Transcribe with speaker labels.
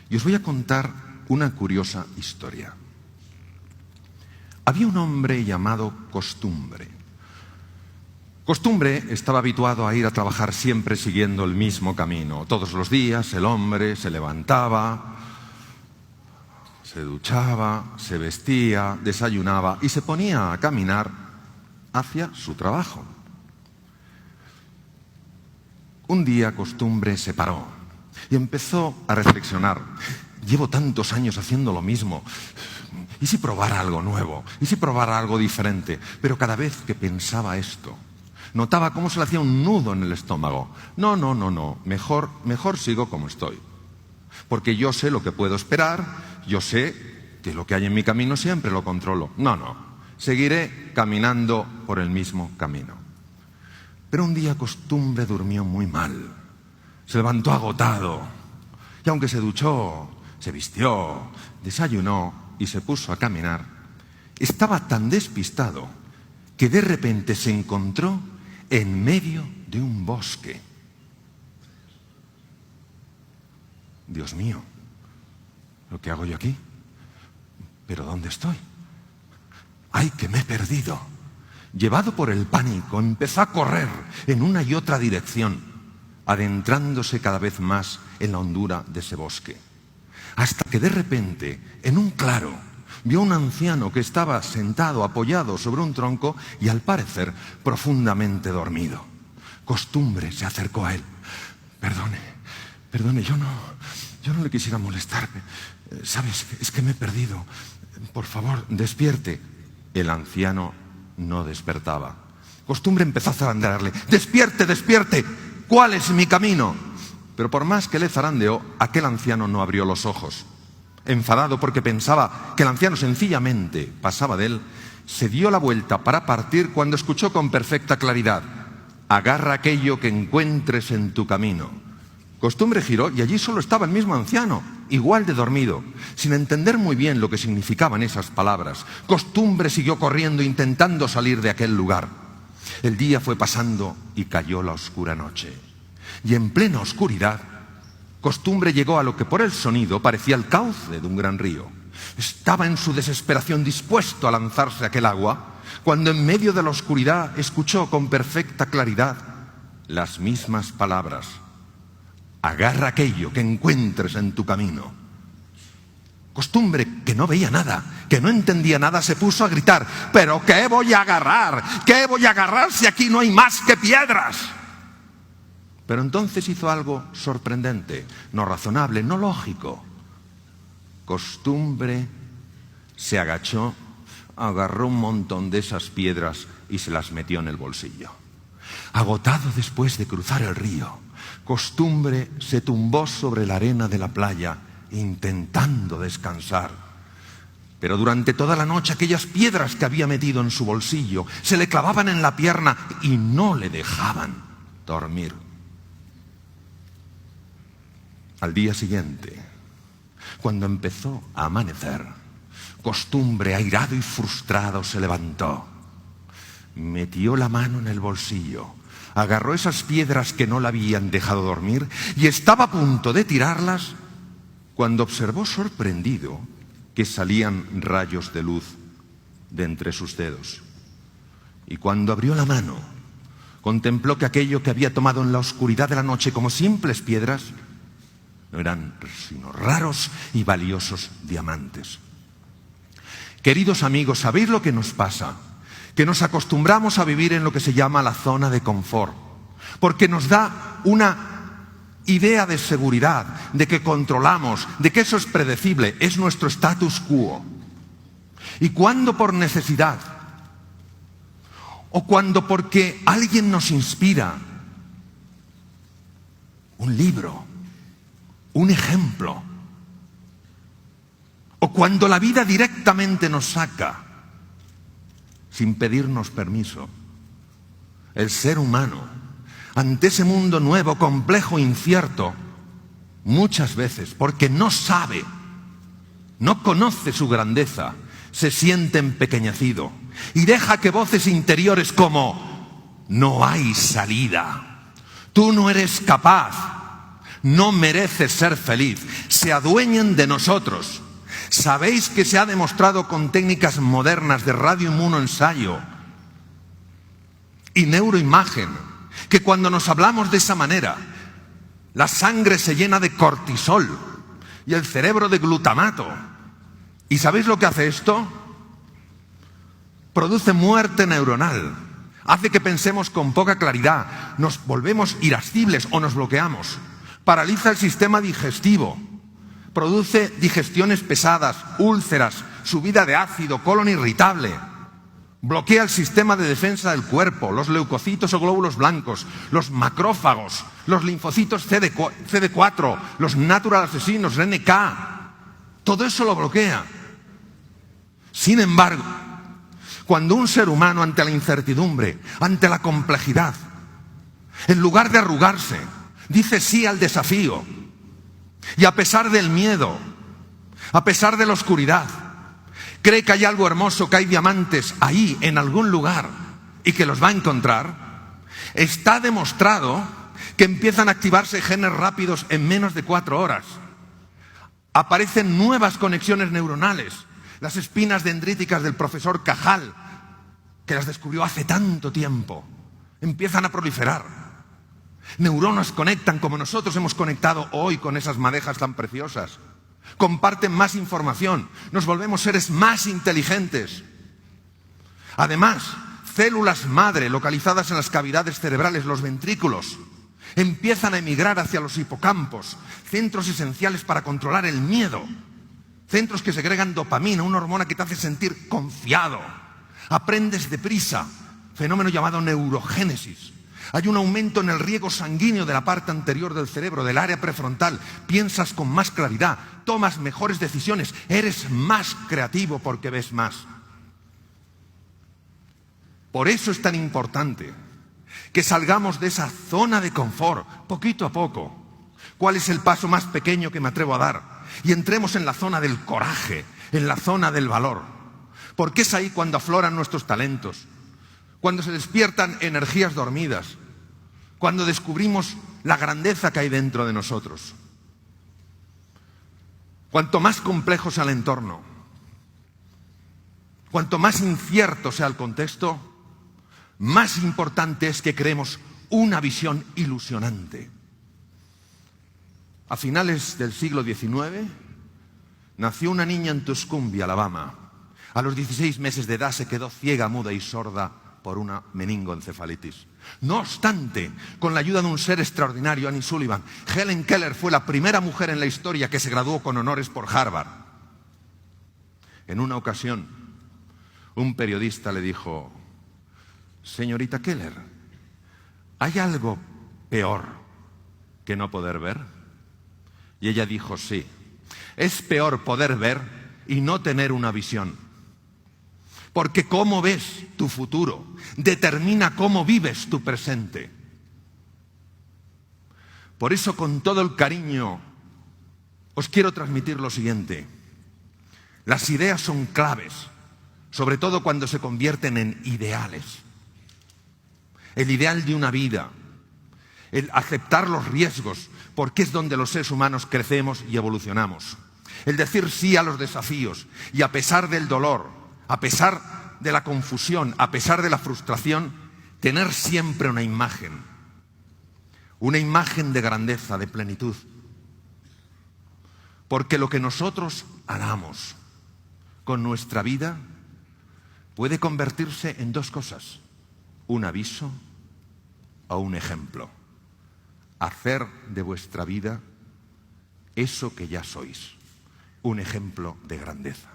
Speaker 1: Y os voy a contar una curiosa historia. Había un hombre llamado Costumbre. Costumbre estaba habituado a ir a trabajar siempre siguiendo el mismo camino. Todos los días el hombre se levantaba, se duchaba, se vestía, desayunaba y se ponía a caminar hacia su trabajo. Un día Costumbre se paró y empezó a reflexionar. Llevo tantos años haciendo lo mismo. ¿Y si probara algo nuevo? ¿Y si probara algo diferente? Pero cada vez que pensaba esto, notaba cómo se le hacía un nudo en el estómago. No. Mejor sigo como estoy. Porque yo sé lo que puedo esperar, yo sé que lo que hay en mi camino siempre lo controlo. No. Seguiré caminando por el mismo camino. Pero un día Costumbre durmió muy mal. Se levantó agotado. Y aunque se duchó, se vistió, desayunó y se puso a caminar, estaba tan despistado que de repente se encontró en medio de un bosque. Dios mío, ¿lo que hago yo aquí? ¿Pero dónde estoy? ¡Ay, que me he perdido! Llevado por el pánico, empezó a correr en una y otra dirección, adentrándose cada vez más en la hondura de ese bosque. Hasta que de repente, en un claro, vio a un anciano que estaba sentado, apoyado sobre un tronco y al parecer profundamente dormido. Costumbre se acercó a él. Perdone, yo no le quisiera molestar. ¿Sabes? Es que me he perdido. Por favor, despierte. El anciano no despertaba. Costumbre empezó a zarandearle. ¡Despierte! ¿Cuál es mi camino? Pero por más que le zarandeó, aquel anciano no abrió los ojos. Enfadado porque pensaba que el anciano sencillamente pasaba de él, se dio la vuelta para partir cuando escuchó con perfecta claridad: agarra aquello que encuentres en tu camino. Costumbre giró y allí solo estaba el mismo anciano, igual de dormido, sin entender muy bien lo que significaban esas palabras. Costumbre siguió corriendo intentando salir de aquel lugar. El día fue pasando y cayó la oscura noche. Y en plena oscuridad, Costumbre llegó a lo que por el sonido parecía el cauce de un gran río. Estaba en su desesperación dispuesto a lanzarse a aquel agua, cuando en medio de la oscuridad escuchó con perfecta claridad las mismas palabras: agarra aquello que encuentres en tu camino. Costumbre, que no veía nada, que no entendía nada, se puso a gritar: ¿pero qué voy a agarrar? ¿Qué voy a agarrar si aquí no hay más que piedras? Pero entonces hizo algo sorprendente, no razonable, no lógico. Costumbre se agachó, agarró un montón de esas piedras y se las metió en el bolsillo. Agotado después de cruzar el río, Costumbre se tumbó sobre la arena de la playa intentando descansar. Pero durante toda la noche aquellas piedras que había metido en su bolsillo se le clavaban en la pierna y no le dejaban dormir. Al día siguiente, cuando empezó a amanecer, Costumbre, airado y frustrado, se levantó. Metió la mano en el bolsillo, agarró esas piedras que no la habían dejado dormir y estaba a punto de tirarlas cuando observó sorprendido que salían rayos de luz de entre sus dedos. Y cuando abrió la mano, contempló que aquello que había tomado en la oscuridad de la noche como simples piedras no eran sino raros y valiosos diamantes. Queridos amigos, ¿sabéis lo que nos pasa? Que nos acostumbramos a vivir en lo que se llama la zona de confort, porque nos da una idea de seguridad, de que controlamos, de que eso es predecible, es nuestro status quo. Y cuando por necesidad, o cuando porque alguien nos inspira, un libro, un ejemplo, o cuando la vida directamente nos saca, sin pedirnos permiso, el ser humano, ante ese mundo nuevo, complejo, incierto, muchas veces, porque no sabe, no conoce su grandeza, se siente empequeñecido y deja que voces interiores como: no hay salida, tú no eres capaz, no merece ser feliz, se adueñen de nosotros. ¿Sabéis que se ha demostrado con técnicas modernas de radioinmunoensayo y neuroimagen que cuando nos hablamos de esa manera, la sangre se llena de cortisol y el cerebro de glutamato? ¿Y sabéis lo que hace esto? Produce muerte neuronal, hace que pensemos con poca claridad, nos volvemos irascibles o nos bloqueamos, paraliza el sistema digestivo, produce digestiones pesadas, úlceras, subida de ácido, colon irritable, bloquea el sistema de defensa del cuerpo, los leucocitos o glóbulos blancos, los macrófagos, los linfocitos CD4, los natural asesinos, NK, todo eso lo bloquea. Sin embargo, cuando un ser humano ante la incertidumbre, ante la complejidad, en lugar de arrugarse, dice sí al desafío, y a pesar del miedo, a pesar de la oscuridad, cree que hay algo hermoso, que hay diamantes ahí en algún lugar y que los va a encontrar, está demostrado que empiezan a activarse genes rápidos en menos de 4 horas. Aparecen nuevas conexiones neuronales. Las espinas dendríticas del profesor Cajal, que las descubrió hace tanto tiempo, empiezan a proliferar. Neuronas conectan como nosotros hemos conectado hoy con esas madejas tan preciosas. Comparten más información, nos volvemos seres más inteligentes. Además, células madre localizadas en las cavidades cerebrales, los ventrículos, empiezan a emigrar hacia los hipocampos, centros esenciales para controlar el miedo. Centros que segregan dopamina, una hormona que te hace sentir confiado. Aprendes deprisa, fenómeno llamado neurogénesis. Hay un aumento en el riego sanguíneo de la parte anterior del cerebro, del área prefrontal. Piensas con más claridad, tomas mejores decisiones, eres más creativo porque ves más. Por eso es tan importante que salgamos de esa zona de confort, poquito a poco. ¿Cuál es el paso más pequeño que me atrevo a dar? Y entremos en la zona del coraje, en la zona del valor. Porque es ahí cuando afloran nuestros talentos, cuando se despiertan energías dormidas, cuando descubrimos la grandeza que hay dentro de nosotros. Cuanto más complejo sea el entorno, cuanto más incierto sea el contexto, más importante es que creemos una visión ilusionante. A finales del siglo XIX, nació una niña en Tuscumbia, Alabama. A los 16 meses de edad se quedó ciega, muda y sorda por una meningoencefalitis. No obstante, con la ayuda de un ser extraordinario, Annie Sullivan, Helen Keller fue la primera mujer en la historia que se graduó con honores por Harvard. En una ocasión, un periodista le dijo: «Señorita Keller, ¿hay algo peor que no poder ver?» Y ella dijo: «Sí, es peor poder ver y no tener una visión. Porque cómo ves tu futuro determina cómo vives tu presente». Por eso, con todo el cariño, os quiero transmitir lo siguiente. Las ideas son claves, sobre todo cuando se convierten en ideales. El ideal de una vida, el aceptar los riesgos, porque es donde los seres humanos crecemos y evolucionamos. El decir sí a los desafíos y a pesar del dolor, a pesar de la confusión, a pesar de la frustración, tener siempre una imagen de grandeza, de plenitud. Porque lo que nosotros hagamos con nuestra vida puede convertirse en 2 cosas: un aviso o un ejemplo. Hacer de vuestra vida eso que ya sois, un ejemplo de grandeza.